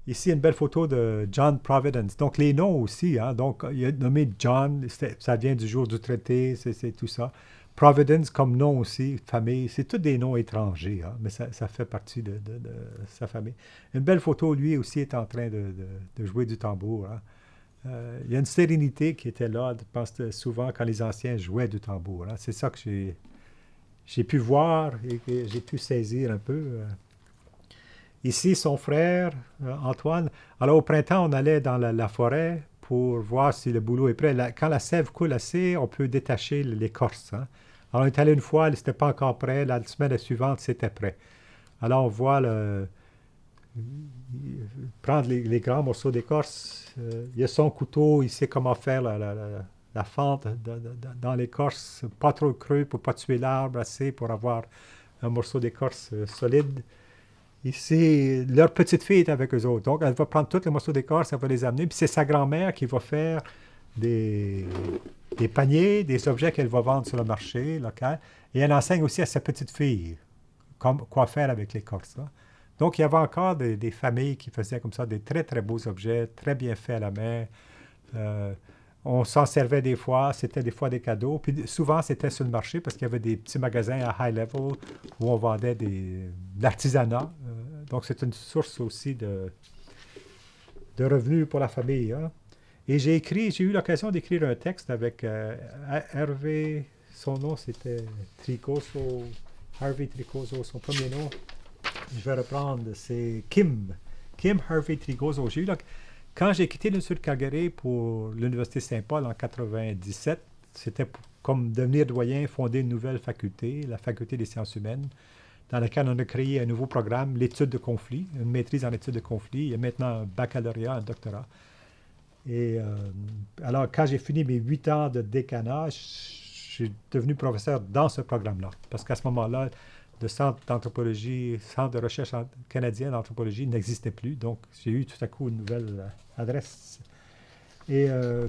Ici, une belle photo de John Providence. Donc, les noms aussi. Hein? Donc, il est nommé John, ça vient du jour du traité, c'est tout ça. Providence comme nom aussi, famille, c'est tous des noms étrangers, hein? Mais ça fait partie de sa famille. Une belle photo, lui aussi est en train de jouer du tambour. Hein? Il y a une sérénité qui était là, je pense souvent quand les anciens jouaient du tambour. Hein? C'est ça que j'ai pu voir et que j'ai pu saisir un peu. Ici, son frère, Antoine. Alors, au printemps, on allait dans la forêt pour voir si le boulot est prêt. Quand la sève coule assez, on peut détacher l'écorce. Hein. Alors, on est allé une fois, c'était pas encore prêt. La semaine suivante, c'était prêt. Alors, on voit prendre les grands morceaux d'écorce. Il a son couteau, il sait comment faire la fente dans l'écorce. Pas trop creux pour pas tuer l'arbre, assez pour avoir un morceau d'écorce solide. Ici, leur petite fille est avec eux autres. Donc, elle va prendre tous les morceaux d'écorce, elle va les amener. Puis c'est sa grand-mère qui va faire des, des paniers, des objets qu'elle va vendre sur le marché local. Et elle enseigne aussi à sa petite fille quoi faire avec l'écorce. Hein. Donc, il y avait encore des familles qui faisaient comme ça des très, très beaux objets, très bien faits à la main. Euh, on s'en servait des fois, c'était des fois des cadeaux. Puis souvent, c'était sur le marché parce qu'il y avait des petits magasins à high level où on vendait de l'artisanat. Donc, c'est une source aussi de revenus pour la famille. Hein. Et j'ai eu l'occasion d'écrire un texte avec Hervé, son nom c'était Tricoso, Harvey Tricoso, son premier nom, je vais reprendre, c'est Kim Harvey Tricoso. Quand j'ai quitté l'Université de Calgary pour l'Université Saint-Paul en 97, c'était comme devenir doyen, fonder une nouvelle faculté, la Faculté des sciences humaines, dans laquelle on a créé un nouveau programme, l'étude de conflit, une maîtrise en études de conflit. Il y a maintenant un baccalauréat, un doctorat. Et alors, quand j'ai fini mes 8 ans de décanat, je suis devenu professeur dans ce programme-là. Parce qu'à ce moment-là, le centre d'anthropologie, centre de recherche canadien d'anthropologie n'existait plus. Donc, j'ai eu tout à coup une nouvelle adresse. Et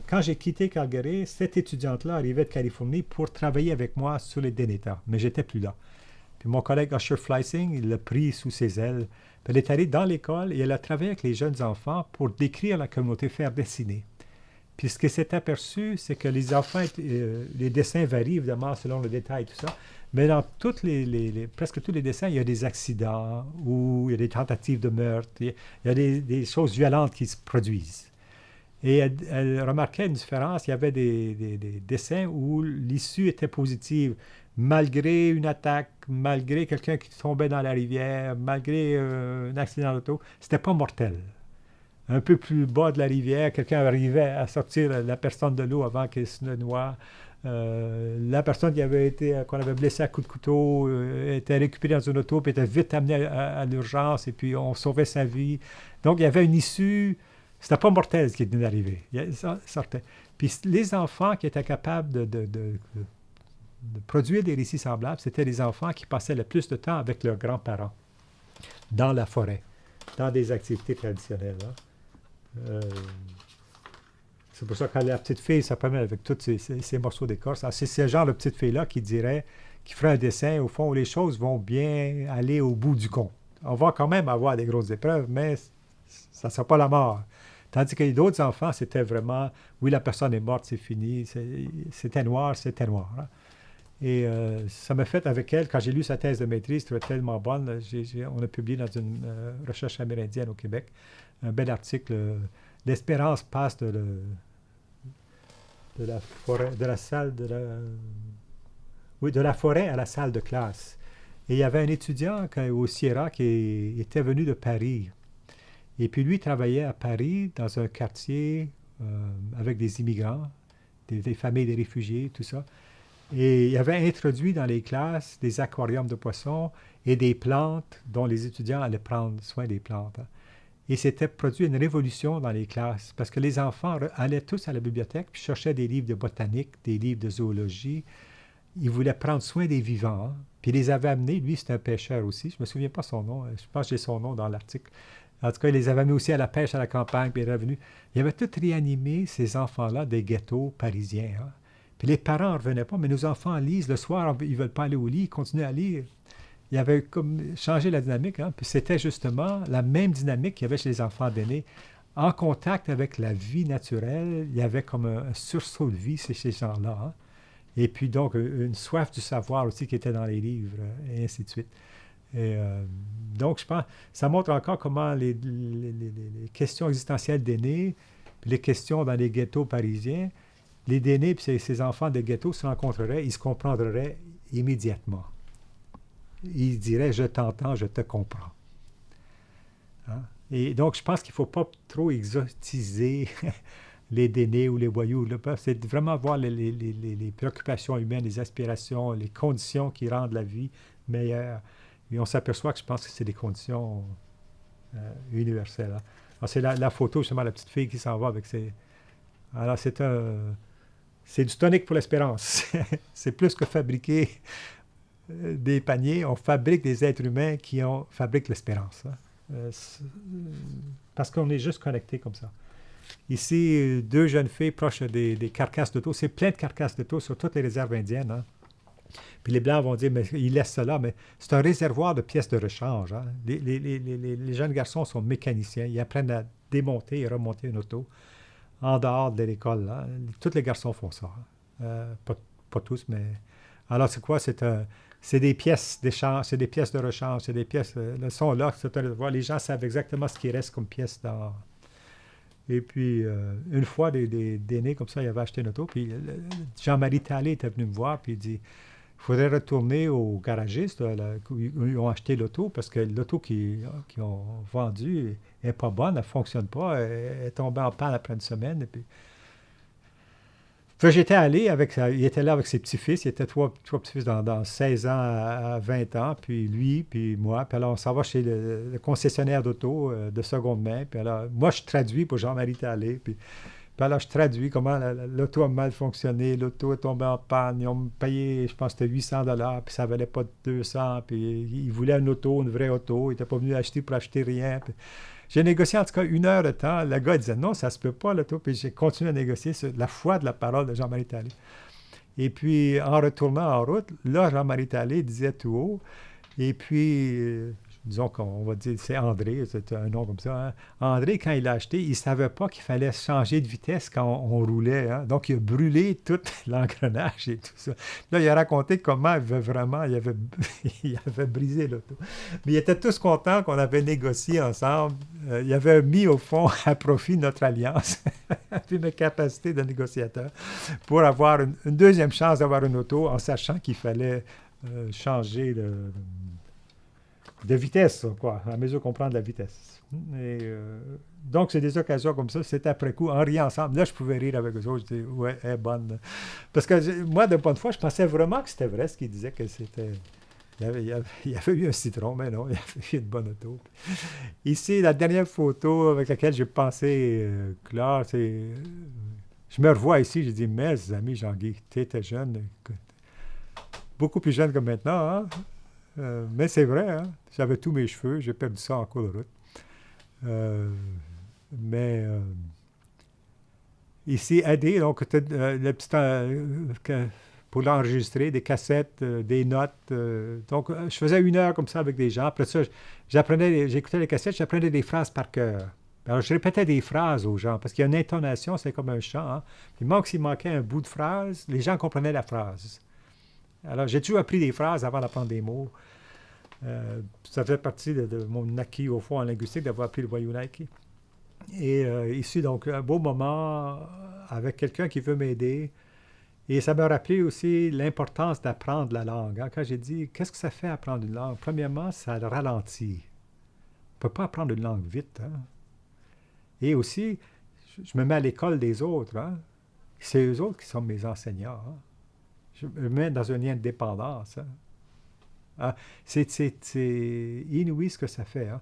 quand j'ai quitté Calgary, cette étudiante-là arrivait de Californie pour travailler avec moi sur les Dénétas. Mais j'étais plus là. Puis mon collègue Usher Fleissing, il l'a pris sous ses ailes. Puis elle est allée dans l'école et elle a travaillé avec les jeunes enfants pour décrire la communauté, faire dessiner. Puis ce qui s'est aperçu, c'est que les enfants, les dessins varient évidemment selon le détail, tout ça. Mais dans presque tous les dessins, il y a des accidents ou il y a des tentatives de meurtre, il y a des choses violentes qui se produisent. Et elle remarquait une différence. Il y avait des dessins où l'issue était positive, malgré une attaque, malgré quelqu'un qui tombait dans la rivière, malgré un accident d'auto. C'était pas mortel. Un peu plus bas de la rivière, quelqu'un arrivait à sortir la personne de l'eau avant qu'elle se noie. La personne qu'on avait blessée à coups de couteau était récupérée dans une auto, puis était vite amenée à l'urgence, et puis on sauvait sa vie. Donc, il y avait une issue. C'était pas mortel ce qui venait d'arriver. Ça sortait. Puis les enfants qui étaient capables de produire des récits semblables, c'était les enfants qui passaient le plus de temps avec leurs grands-parents, dans la forêt, dans des activités traditionnelles. Hein. C'est pour ça que la petite fille s'apprenait avec tous ces morceaux d'écorce. C'est ce genre de petite fille-là qui ferait un dessin, au fond, où les choses vont bien aller au bout du compte. On va quand même avoir des grosses épreuves, mais ça ne sera pas la mort. Tandis que d'autres enfants, c'était vraiment, oui, la personne est morte, c'est fini, c'était noir, c'était noir. Hein. Et ça m'a fait avec elle, quand j'ai lu sa thèse de maîtrise, c'était tellement bonne, on a publié dans une recherche amérindienne au Québec un bel article. L'espérance passe de la forêt, de la salle de la forêt à la salle de classe. Et il y avait un étudiant au Sierra qui était venu de Paris. Et puis lui travaillait à Paris dans un quartier avec des immigrants, des familles des réfugiés, tout ça. Et il avait introduit dans les classes des aquariums de poissons et des plantes dont les étudiants allaient prendre soin des plantes. Hein. Et c'était produit une révolution dans les classes parce que les enfants allaient tous à la bibliothèque puis cherchaient des livres de botanique, des livres de zoologie. Ils voulaient prendre soin des vivants. Hein. Puis il les avait amenés, lui c'était un pêcheur aussi, je me souviens pas son nom, je pense que j'ai son nom dans l'article. En tout cas, il les avait amenés aussi à la pêche à la campagne, puis il est revenu. Il avait tout réanimé, ces enfants-là, des ghettos parisiens. Hein. Puis les parents ne revenaient pas, mais nos enfants lisent le soir, ils ne veulent pas aller au lit, ils continuent à lire. Il avait comme changé la dynamique, hein, puis c'était justement la même dynamique qu'il y avait chez les enfants d'aînés. En contact avec la vie naturelle, il y avait comme un sursaut de vie chez ces gens-là. Hein. Et puis donc une soif du savoir aussi qui était dans les livres, et ainsi de suite. Et, donc je pense, ça montre encore comment les questions existentielles d'aînés, puis les questions dans les ghettos parisiens, les d'aînés et ces enfants de ghettos se rencontreraient, ils se comprendraient immédiatement. Ils diraient, je t'entends, je te comprends. Hein? Et donc, je pense qu'il ne faut pas trop exotiser les dénés ou les voyous. C'est vraiment voir les préoccupations humaines, les aspirations, les conditions qui rendent la vie meilleure. Et on s'aperçoit que je pense que c'est des conditions universelles. Hein. Alors, c'est la photo, justement, la petite fille qui s'en va avec ses... Alors, c'est du tonique pour l'espérance. C'est plus que fabriquer des paniers, on fabrique des êtres humains qui fabriquent l'espérance. Hein. Parce qu'on est juste connectés comme ça. Ici, deux jeunes filles proches des carcasses d'auto. C'est plein de carcasses d'auto sur toutes les réserves indiennes. Hein. Puis les Blancs vont dire, mais ils laissent cela, mais c'est un réservoir de pièces de rechange. Hein. Les jeunes garçons sont mécaniciens. Ils apprennent à démonter et remonter une auto en dehors de l'école. Hein. Tous les garçons font ça. Hein. Pas tous, mais... Alors, c'est quoi? C'est des pièces d'échange, c'est des pièces de rechange, c'est des pièces... le son là, c'est un réservoir. Les gens savent exactement ce qui reste comme pièces dans... Et puis, une fois, des nés comme ça, ils avaient acheté une auto, puis Jean-Marie Talley était venu me voir, puis il dit, il faudrait retourner au garagiste, là, où ils ont acheté l'auto, parce que l'auto qu'ils ont vendue n'est pas bonne, elle ne fonctionne pas, elle est tombée en panne après une semaine, et puis... Fait que j'étais allé il était là avec ses petits-fils, il était trois petits-fils dans 16 ans à 20 ans, puis lui, puis moi, puis alors on s'en va chez le concessionnaire d'auto de seconde main, puis alors moi je traduis pour Jean-Marie Talley, puis alors je traduis comment l'auto a mal fonctionné, l'auto est tombée en panne, ils ont payé, je pense que c'était 800 $, puis ça valait pas 200, puis ils voulaient une auto, une vraie auto, ils n'étaient pas venus acheter pour acheter rien, puis j'ai négocié en tout cas 1 heure de temps. Le gars disait non, ça se peut pas, l'auto. Puis j'ai continué à négocier sur la foi de la parole de Jean-Marie Talley. Et puis, en retournant en route, là, Jean-Marie Talley disait tout haut. Et puis, disons qu'on va dire, c'est André, c'est un nom comme ça. Hein. André, quand il l'a acheté, il ne savait pas qu'il fallait changer de vitesse quand on roulait. Hein. Donc, il a brûlé tout l'engrenage et tout ça. Là, il a raconté comment il avait brisé l'auto. Mais ils étaient tous contents qu'on avait négocié ensemble. Il avait mis au fond à profit notre alliance, puis mes capacités de négociateur, pour avoir une deuxième chance d'avoir une auto en sachant qu'il fallait changer de vitesse, quoi, à mesure qu'on prend de la vitesse. Et, donc, c'est des occasions comme ça, c'est après coup, en riant ensemble. Là, je pouvais rire avec eux autres, je disais, ouais, elle est bonne. Parce que moi, de bonne foi, je pensais vraiment que c'était vrai ce qu'ils disaient, que c'était... Il y avait eu un citron, mais non, il y avait eu une bonne auto. Ici, la dernière photo avec laquelle j'ai pensé, Claire, c'est... Je me revois ici, j'ai dit, mes amis, Jean-Guy, tu étais jeune, beaucoup plus jeune que maintenant, hein? Mais c'est vrai, hein? J'avais tous mes cheveux, j'ai perdu ça en cours de route. Mais ici, aider, donc, le petit, pour l'enregistrer, des cassettes, des notes. Donc, je faisais 1 heure comme ça avec des gens. Après ça, j'écoutais les cassettes, j'apprenais des phrases par cœur. Alors, je répétais des phrases aux gens, parce qu'il y a une intonation, c'est comme un chant. Hein? S'il manquait un bout de phrase, les gens comprenaient la phrase. Alors, j'ai toujours appris des phrases avant d'apprendre des mots. Ça fait partie de mon acquis, au fond, en linguistique, d'avoir appris le voyou-naiki. Et ici, donc, un beau moment avec quelqu'un qui veut m'aider. Et ça m'a rappelé aussi l'importance d'apprendre la langue. Hein. Quand j'ai dit, qu'est-ce que ça fait apprendre une langue? Premièrement, ça le ralentit. On ne peut pas apprendre une langue vite. Hein. Et aussi, je me mets à l'école des autres. Hein. C'est eux autres qui sont mes enseignants. Hein. Je me mets dans un lien de dépendance. Hein. Ah, c'est inouï ce que ça fait. Hein.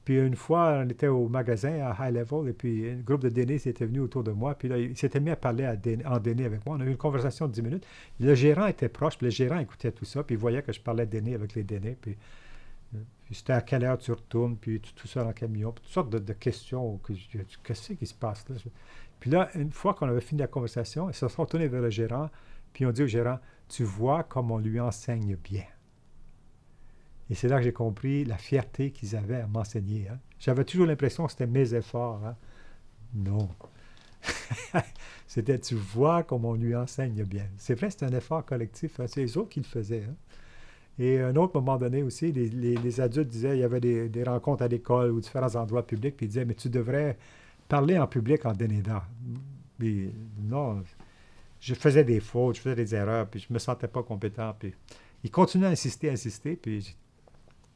Puis une fois, on était au magasin à High Level et puis un groupe de déné s'était venu autour de moi. Puis là, il s'était mis à parler en déné avec moi. On a eu une conversation de 10 minutes. Le gérant était proche, puis le gérant écoutait tout ça, puis il voyait que je parlais déné avec les dénés. Puis c'était à quelle heure tu retournes, puis tout ça dans le camion, puis toutes sortes de questions. Qu'est-ce qui se passe là? Puis là, une fois qu'on avait fini la conversation, ils se sont retournés vers le gérant, puis on dit au gérant, tu vois comme on lui enseigne bien. Et c'est là que j'ai compris la fierté qu'ils avaient à m'enseigner. Hein. J'avais toujours l'impression que c'était mes efforts. Hein. Non. C'était, tu vois comme on lui enseigne bien. C'est vrai, c'est un effort collectif. Hein. C'est les autres qui le faisaient. Hein. Et à un autre moment donné aussi, les adultes disaient, il y avait des rencontres à l'école ou différents endroits publics, puis ils disaient, mais tu devrais parler en public en Dénéda. Puis non, je faisais des fautes, je faisais des erreurs, puis je ne me sentais pas compétent. Puis ils continuaient à insister, puis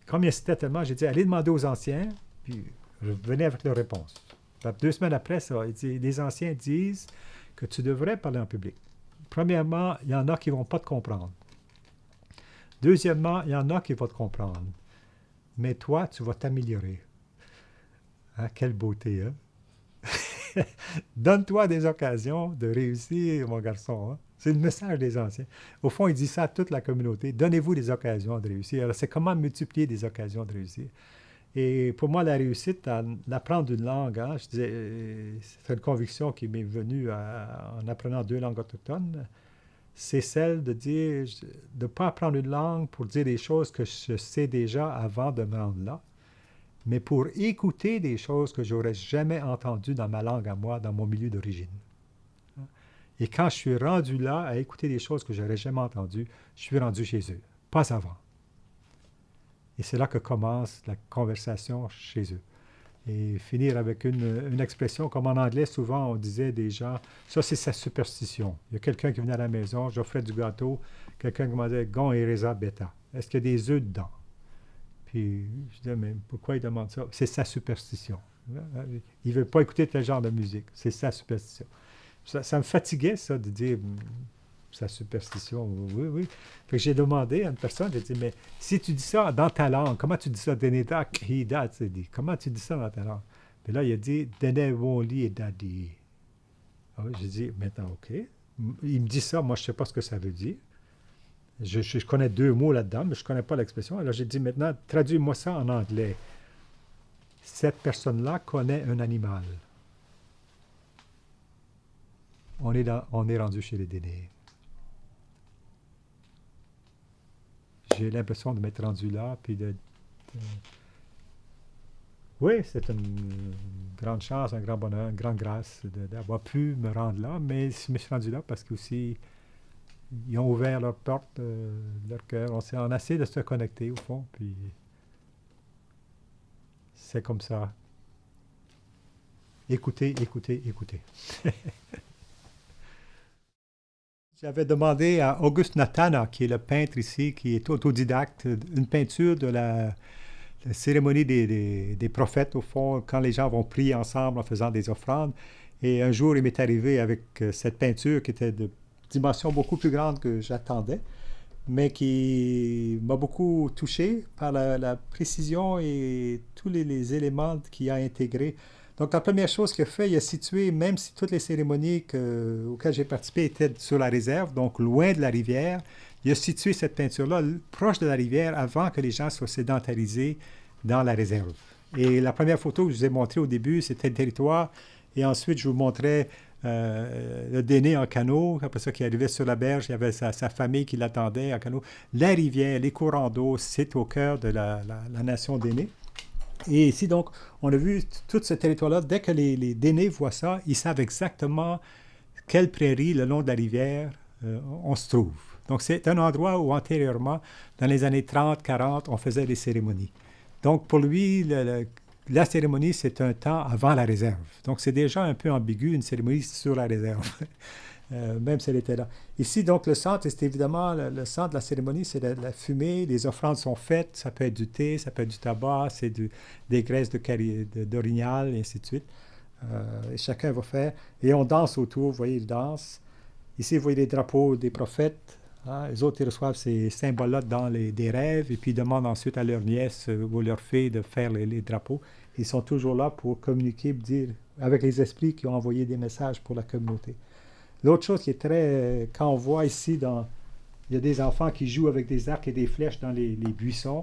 comme ils insistaient tellement, j'ai dit, allez demander aux anciens, puis je venais avec leur réponse. Puis 2 semaines après ça, les anciens disent que tu devrais parler en public. Premièrement, il y en a qui ne vont pas te comprendre. Deuxièmement, il y en a qui vont te comprendre. Mais toi, tu vas t'améliorer. Hein, quelle beauté, hein? Donne-toi des occasions de réussir, mon garçon. Hein? C'est le message des anciens. Au fond, il dit ça à toute la communauté. Donnez-vous des occasions de réussir. Alors, c'est comment multiplier des occasions de réussir. Et pour moi, la réussite, d'apprendre une langue, hein, je disais, c'est une conviction qui m'est venue en apprenant 2 langues autochtones. C'est celle de dire, de ne pas apprendre une langue pour dire des choses que je sais déjà avant de me rendre là, mais pour écouter des choses que j'aurais jamais entendues dans ma langue à moi, dans mon milieu d'origine. Et quand je suis rendu là à écouter des choses que je n'aurais jamais entendues, je suis rendu chez eux, pas avant. Et c'est là que commence la conversation chez eux. Et finir avec une expression, comme en anglais, souvent on disait des gens, ça c'est sa superstition. Il y a quelqu'un qui venait à la maison, j'offrais du gâteau, quelqu'un qui m'a dit, gon et reza beta. Est-ce qu'il y a des œufs dedans? Puis je disais, mais pourquoi il demande ça? C'est sa superstition. Il ne veut pas écouter tel genre de musique. C'est sa superstition. Ça me fatiguait, ça, de dire sa superstition. Oui, oui. Fait que j'ai demandé à une personne, j'ai dit, mais si tu dis ça dans ta langue, comment tu dis ça? Deneda, Krida, tu dis. Comment tu dis ça dans ta langue? Puis là, il a dit, Denevoli et Dadi. Ah oui, j'ai dit, maintenant, OK. Il me dit ça, moi, je ne sais pas ce que ça veut dire. Je connais 2 mots là-dedans, mais je ne connais pas l'expression. Alors, j'ai dit, maintenant, traduis-moi ça en anglais. Cette personne-là connaît un animal. On est rendu chez les Dénés. J'ai l'impression de m'être rendu là, puis oui, c'est une grande chance, un grand bonheur, une grande grâce d'avoir pu me rendre là, mais je me suis rendu là parce qu'aussi, ils ont ouvert leurs portes, leur cœur. On a essayé de se connecter, au fond, puis c'est comme ça. Écoutez, écoutez, écoutez. J'avais demandé à Auguste Natana, qui est le peintre ici, qui est autodidacte, une peinture de la cérémonie des prophètes, au fond, quand les gens vont prier ensemble en faisant des offrandes. Et un jour, il m'est arrivé avec cette peinture qui était de dimension beaucoup plus grande que j'attendais, mais qui m'a beaucoup touché par la précision et tous les éléments qu'il a intégrés. Donc, la première chose qu'il a fait, il a situé, même si toutes les cérémonies auxquelles j'ai participé étaient sur la réserve, donc loin de la rivière, il a situé cette peinture-là proche de la rivière avant que les gens soient sédentarisés dans la réserve. Et la première photo que je vous ai montrée au début, c'était le territoire. Et ensuite, je vous montrais le Déné en canot. Après ça, qui arrivait sur la berge, il y avait sa famille qui l'attendait en canot. La rivière, les courants d'eau, c'est au cœur de la nation Déné. Et ici, donc, on a vu tout ce territoire-là. Dès que les Dénés voient ça, ils savent exactement quelle prairie le long de la rivière on se trouve. Donc, c'est un endroit où, antérieurement, dans les années 30, 40, on faisait des cérémonies. Donc, pour lui, la cérémonie, c'est un temps avant la réserve. Donc, c'est déjà un peu ambigu, une cérémonie sur la réserve, même si elle était là. Ici, donc, le centre, c'est évidemment le centre de la cérémonie, c'est la fumée, les offrandes sont faites, ça peut être du thé, ça peut être du tabac, c'est des graisses d'orignal, et ainsi de suite. Et chacun va faire, et on danse autour, vous voyez, ils dansent. Ici, vous voyez les drapeaux des prophètes. Hein? Les autres, ils reçoivent ces symboles-là dans des rêves, et puis ils demandent ensuite à leur nièce ou leur fille de faire les drapeaux. Ils sont toujours là pour communiquer, dire, avec les esprits qui ont envoyé des messages pour la communauté. L'autre chose qui est très... Quand on voit ici, il y a des enfants qui jouent avec des arcs et des flèches dans les buissons.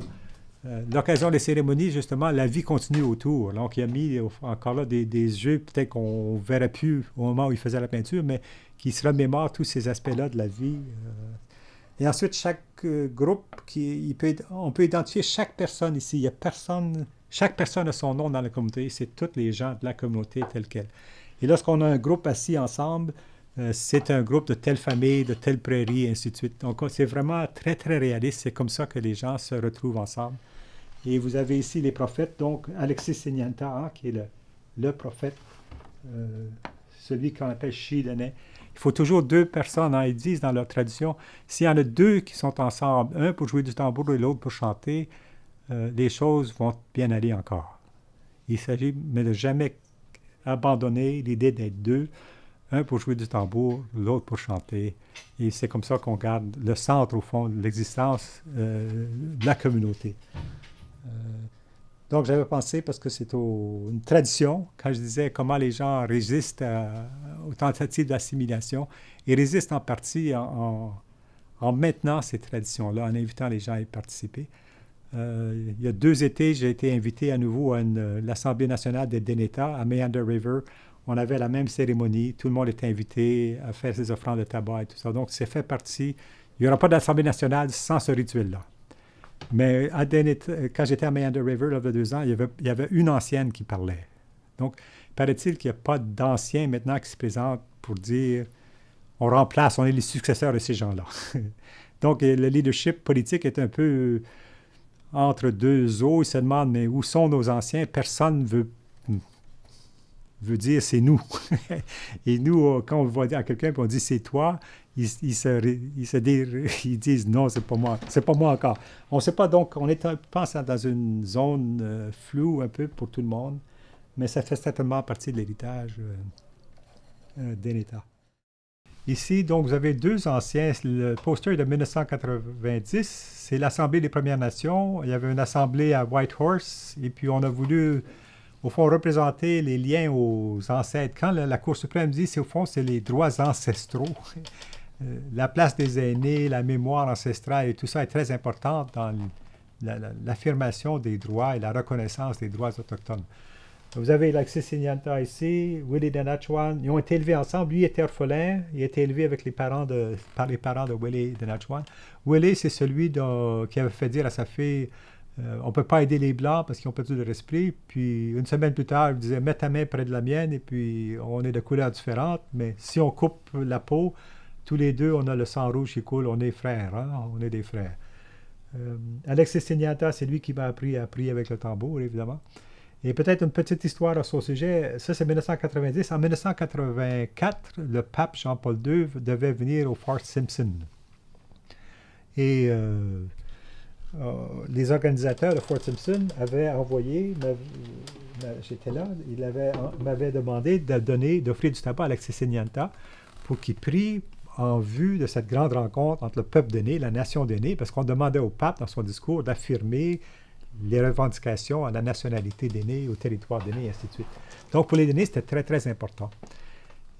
L'occasion des cérémonies, justement, la vie continue autour. Donc, il a mis encore là des jeux, peut-être qu'on ne verrait plus au moment où il faisait la peinture, mais qui se remémorent tous ces aspects-là de la vie. Et ensuite, chaque groupe, on peut identifier chaque personne ici. Il y a personne, chaque personne a son nom dans la communauté. C'est tous les gens de la communauté telle qu'elle. Et lorsqu'on a un groupe assis ensemble, c'est un groupe de telle famille, de telle prairie, et ainsi de suite. Donc, c'est vraiment très, très réaliste. C'est comme ça que les gens se retrouvent ensemble. Et vous avez ici les prophètes, donc Alexis Senyanta, hein, qui est le prophète, celui qu'on appelle Shidane. Il faut toujours deux personnes, hein, ils disent dans leur tradition, s'il y en a deux qui sont ensemble, un pour jouer du tambour et l'autre pour chanter, les choses vont bien aller encore. Il s'agit mais de jamais abandonner l'idée d'être deux, un pour jouer du tambour, l'autre pour chanter. Et c'est comme ça qu'on garde le centre, au fond, de l'existence de la communauté. Donc, j'avais pensé, parce que c'est une tradition, quand je disais comment les gens résistent aux tentatives d'assimilation, ils résistent en partie en maintenant ces traditions-là, en invitant les gens à y participer. Il y a 2 étés, j'ai été invité à nouveau à l'Assemblée nationale des Deneta à Meander River. On avait la même cérémonie, tout le monde était invité à faire ses offrandes de tabac et tout ça. Donc, c'est fait partie. Il n'y aura pas d'Assemblée nationale sans ce rituel-là. Mais quand j'étais à Meander River, là, il y a 2 ans, il y avait une ancienne qui parlait. Donc, paraît-il qu'il n'y a pas d'anciens maintenant qui se présentent pour dire on remplace, on est les successeurs de ces gens-là. Donc, le leadership politique est un peu entre deux eaux. Il se demande, mais où sont nos anciens? Personne veut dire c'est nous. Et nous, quand on va dire à quelqu'un et on dit c'est toi, ils disent non, c'est pas moi encore. On ne sait pas, donc on est, je pense, dans une zone floue un peu pour tout le monde, mais ça fait certainement partie de l'héritage d'un État. Ici, donc, vous avez 2 anciens. Le poster de 1990, c'est l'Assemblée des Premières Nations. Il y avait une assemblée à Whitehorse, et puis on a voulu, au fond, représenter les liens aux ancêtres. Quand la Cour suprême dit, au fond, c'est les droits ancestraux. La place des aînés, la mémoire ancestrale et tout ça est très importante dans l'affirmation des droits et la reconnaissance des droits autochtones. Vous avez Alexis Senyanta ici, Willie Denachwan. Ils ont été élevés ensemble. Lui était orphelin. Il a été élevé avec par les parents de Willie Denachwan. Willie, c'est celui qui avait fait dire à sa fille on ne peut pas aider les Blancs parce qu'ils ont perdu leur esprit. Puis une semaine plus tard, il disait mets ta main près de la mienne et puis on est de couleurs différentes, mais si on coupe la peau, tous les deux, on a le sang rouge qui coule. On est frères, hein? On est des frères. Alexis Senyanta, c'est lui qui m'a appris à prier avec le tambour, évidemment. Et peut-être une petite histoire à son sujet. Ça, c'est 1990. En 1984, le pape Jean-Paul II devait venir au Fort Simpson. Et les organisateurs de Fort Simpson avaient envoyé, j'étais là, m'avaient demandé d'offrir du tabac à Alexis Senyanta pour qu'il prie en vue de cette grande rencontre entre le peuple Déné, la nation Déné, parce qu'on demandait au pape, dans son discours, d'affirmer les revendications à la nationalité Déné, au territoire Déné, et ainsi de suite. Donc, pour les Dénés, c'était très, très important.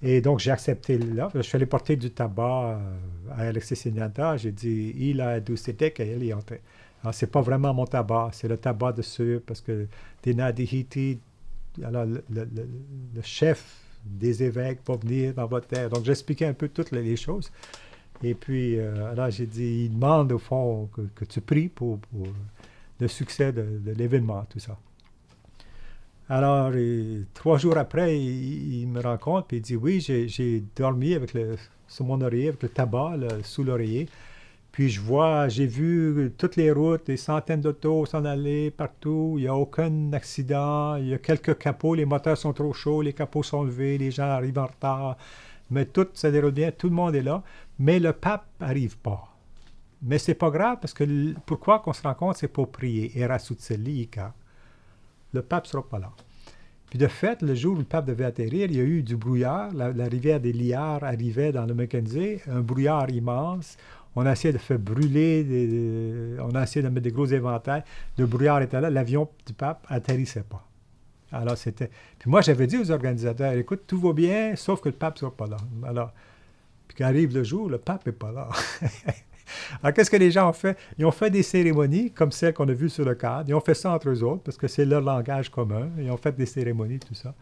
Et donc, j'ai accepté là. Je suis allé porter du tabac à Alexis Senyanta. J'ai dit, il a doucetek et il y a. Alors, c'est pas vraiment mon tabac, c'est le tabac de ceux, parce que Déna Dihiti, alors le chef des évêques va venir dans votre terre. Donc, j'expliquais un peu toutes les choses. Et puis, alors, j'ai dit, il demande au fond que tu pries pour le succès de l'événement, tout ça. Alors, 3 jours après, il me rencontre et il dit, oui, j'ai dormi sur mon oreiller avec le tabac sous l'oreiller. Puis j'ai vu toutes les routes, des centaines d'autos s'en aller partout. Il n'y a aucun accident. Il y a quelques capots. Les moteurs sont trop chauds. Les capots sont levés. Les gens arrivent en retard. Mais tout se déroule bien. Tout le monde est là. Mais le pape n'arrive pas. Mais c'est pas grave parce que pourquoi qu'on se rencontre, c'est pour prier. Erasutselika. Le pape ne sera pas là. Puis de fait, le jour où le pape devait atterrir, il y a eu du brouillard. La rivière des Liards arrivait dans le Mackenzie. Un brouillard immense. On a essayé de faire brûler, on a essayé de mettre des gros éventails. Le brouillard était là, l'avion du pape atterrissait pas. Alors, c'était... Puis moi, j'avais dit aux organisateurs, écoute, tout va bien, sauf que le pape ne soit pas là. Alors, puis quand arrive le jour, le pape n'est pas là. Alors, qu'est-ce que les gens ont fait? Ils ont fait des cérémonies, comme celles qu'on a vues sur le cadre. Ils ont fait ça entre eux autres, parce que c'est leur langage commun. Ils ont fait des cérémonies, tout ça.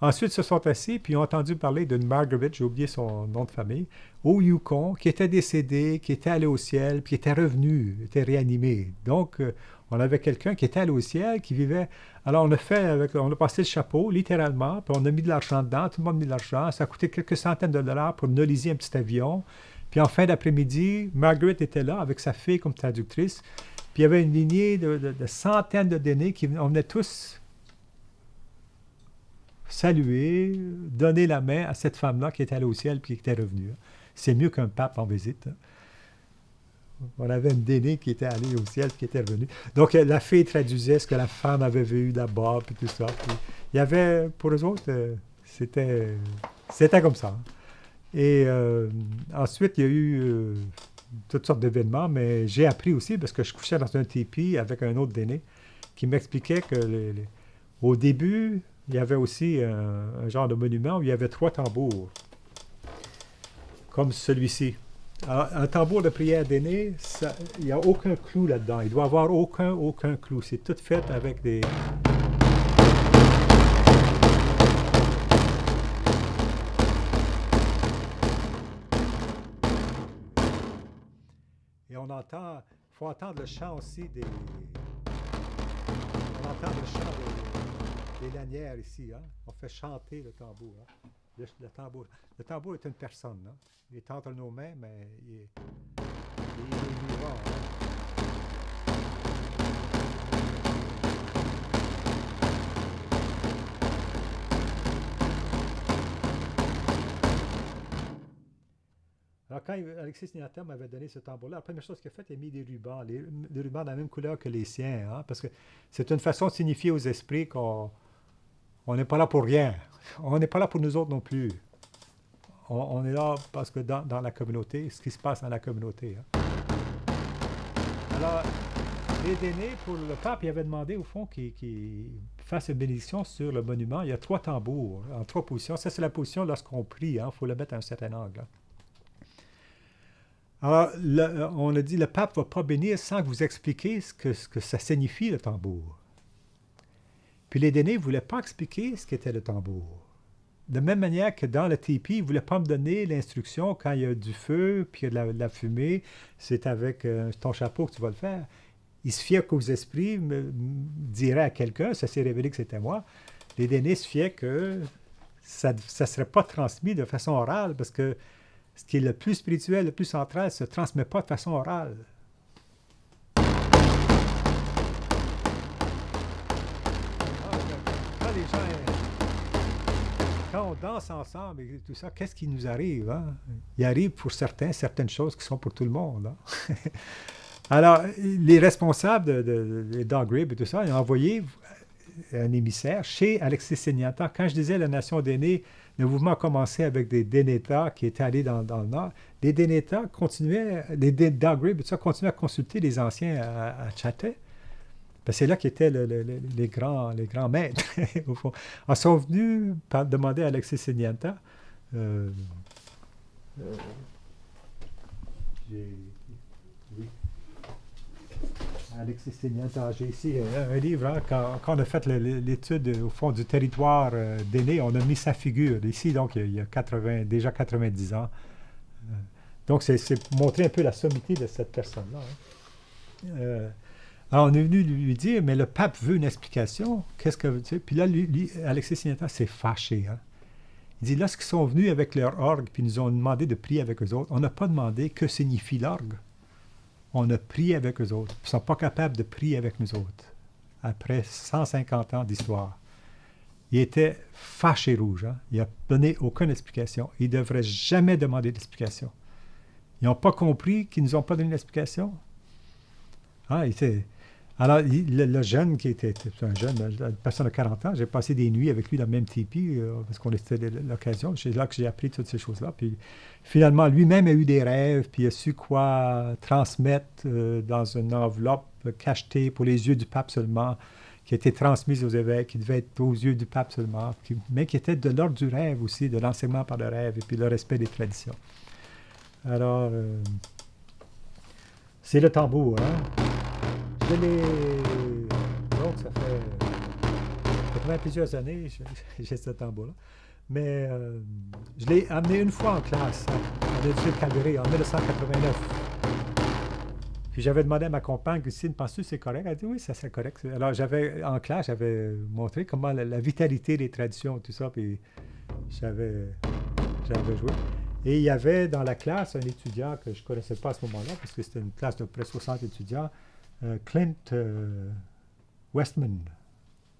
Ensuite, ils se sont assis, puis ils ont entendu parler d'une Margaret, j'ai oublié son nom de famille, au Yukon, qui était décédée, qui était allée au ciel, puis qui était revenue, était réanimée. Donc, on avait quelqu'un qui était allé au ciel, qui vivait... Alors, on a passé le chapeau, littéralement, puis on a mis de l'argent dedans, tout le monde a mis de l'argent. Ça a coûté quelques centaines de dollars pour noliser un petit avion. Puis en fin d'après-midi, Margaret était là avec sa fille comme traductrice. Puis il y avait une lignée de centaines de dénés on venait tous saluer, donner la main à cette femme-là qui était allée au ciel puis qui était revenue. C'est mieux qu'un pape en visite. On avait une dénée qui était allée au ciel puis qui était revenue. Donc la fille traduisait ce que la femme avait vu d'abord puis tout ça. Puis, il y avait, pour eux autres, c'était comme ça. Et ensuite, il y a eu toutes sortes d'événements, mais j'ai appris aussi, parce que je couchais dans un tipi avec un autre déné, qui m'expliquait que au début, il y avait aussi un genre de monument où il y avait 3 tambours, comme celui-ci. Alors, un tambour de prière d'aîné, il n'y a aucun clou là-dedans. Il doit y avoir aucun clou. C'est tout fait avec des... Et on entend... Il faut entendre le chant aussi des... On entend le chant des lanières ici. Hein? On fait chanter le tambour. Hein? Le tambour est une personne. Hein? Il est entre nos mains, mais il est vivant. Hein? Alors, quand Alexis Signata m'avait donné ce tambour-là, la première chose qu'il a faite, il a mis des rubans, des rubans de la même couleur que les siens, hein, parce que c'est une façon de signifier aux esprits qu'on n'est pas là pour rien. On n'est pas là pour nous autres non plus. On est là parce que dans la communauté, ce qui se passe dans la communauté. Hein. Alors, les dénés, pour le pape, il avait demandé, au fond, qu'il fasse une bénédiction sur le monument. Il y a 3 tambours, en 3 positions. Ça, c'est la position lorsqu'on prie. Il faut le mettre à un certain angle. Hein. Alors, on a dit, le pape ne va pas bénir sans que vous expliquiez ce que ça signifie, le tambour. Puis les dénés ne voulaient pas expliquer ce qu'était le tambour. De même manière que dans le tipi, ils ne voulaient pas me donner l'instruction quand il y a du feu, puis il y a de la fumée, c'est avec ton chapeau que tu vas le faire. Ils se fiaient qu'aux esprits me diraient à quelqu'un, ça s'est révélé que c'était moi. Les dénés se fiaient que ça ne serait pas transmis de façon orale, parce que ce qui est le plus spirituel, le plus central, ne se transmet pas de façon orale. Quand on danse ensemble et tout ça, qu'est-ce qui nous arrive? Hein? Il arrive pour certaines choses qui sont pour tout le monde. Hein? Alors, les responsables de Dog Rib et tout ça, ils ont envoyé un émissaire chez Alexis Signata. Quand je disais la nation d'aînés, le mouvement a commencé avec des Dénétas qui étaient allés dans le Nord. Les Dénétas continuaient, les Dog Rib et tout ça, continuaient à consulter les anciens à Chatay. Ben, c'est là qu'étaient les grands maîtres, au fond. Ils sont venus demander à Alexis Signata. Oui. Alexis Signata, j'ai ici un livre. Hein, quand on a fait l'étude au fond du territoire d'aînés, on a mis sa figure ici, donc il y a déjà 90 ans. Donc c'est pour montrer un peu la sommité de cette personne-là. Hein. Alors, on est venu lui dire, mais le pape veut une explication. Qu'est-ce que veut dire? Puis là, Alexis Signata s'est fâché. Hein? Il dit, lorsqu'ils sont venus avec leur orgue, puis nous ont demandé de prier avec eux autres, on n'a pas demandé que signifie l'orgue. On a prié avec eux autres. Ils ne sont pas capables de prier avec nous autres. Après 150 ans d'histoire. Il était fâché rouge. Hein? Il n'a donné aucune explication. Il ne devrait jamais demander d'explication. Ils n'ont pas compris qu'ils ne nous ont pas donné d'explication. Ah, il était... Alors, le jeune qui était un jeune, une personne de 40 ans, j'ai passé des nuits avec lui dans le même tipi, parce qu'on était l'occasion. C'est là que j'ai appris toutes ces choses-là. Puis finalement, lui-même a eu des rêves, puis il a su quoi transmettre dans une enveloppe cachetée pour les yeux du pape seulement. qui a été transmise aux évêques, qui devait être aux yeux du pape seulement, mais qui était de l'ordre du rêve aussi, de l'enseignement par le rêve et puis le respect des traditions. Alors, c'est le tambour, hein? Je l'ai... Donc, ça fait plusieurs années, j'ai ce tambour-là. Mais je l'ai amené une fois en classe, à l'Institut de Calgary, en 1989. Puis j'avais demandé à ma compagne, Christine, penses-tu que c'est correct? Elle a dit oui, ça c'est correct. Alors en classe, j'avais montré comment la vitalité des traditions, tout ça, puis j'avais, j'avais joué. Et il y avait dans la classe un étudiant que je ne connaissais pas à ce moment-là, parce que c'était une classe de près de 60 étudiants, Clint Westman,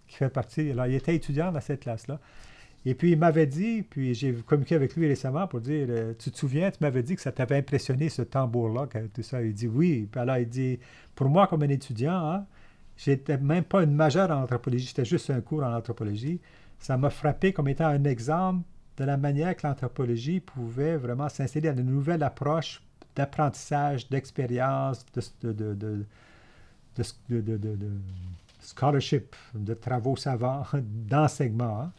qui fait partie. Alors, il était étudiant dans cette classe-là. Et puis, il m'avait dit, puis j'ai communiqué avec lui récemment pour dire, tu te souviens, tu m'avais dit que ça t'avait impressionné, ce tambour-là, tout ça. Il dit oui. Puis alors, il dit, pour moi, comme un étudiant, hein, j'étais même pas une majeure en anthropologie, j'étais juste un cours en anthropologie. Ça m'a frappé comme étant un exemple de la manière que l'anthropologie pouvait vraiment s'installer dans une nouvelle approche d'apprentissage, d'expérience, de scholarship, de travaux savants, d'enseignement, hein.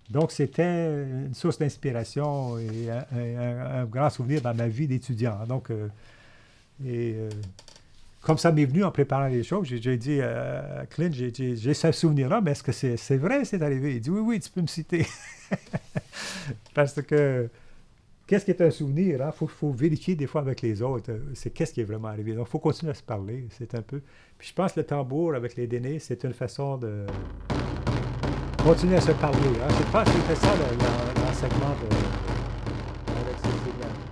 Donc, c'était une source d'inspiration et un grand souvenir dans ma vie d'étudiant. Donc, comme ça m'est venu en préparant les choses, j'ai dit à Clint, j'ai ce souvenir-là, mais est-ce que c'est vrai, c'est arrivé? Il dit, oui, oui, tu peux me citer. Parce que, qu'est-ce qui est un souvenir? Il faut vérifier des fois avec les autres. C'est qu'est-ce qui est vraiment arrivé. Donc, il faut continuer à se parler. C'est un peu... Puis, je pense que le tambour avec les dénés, c'est une façon de continuer à se parler. Hein. Je pense que c'est ça l'enseignement avec ces élèves.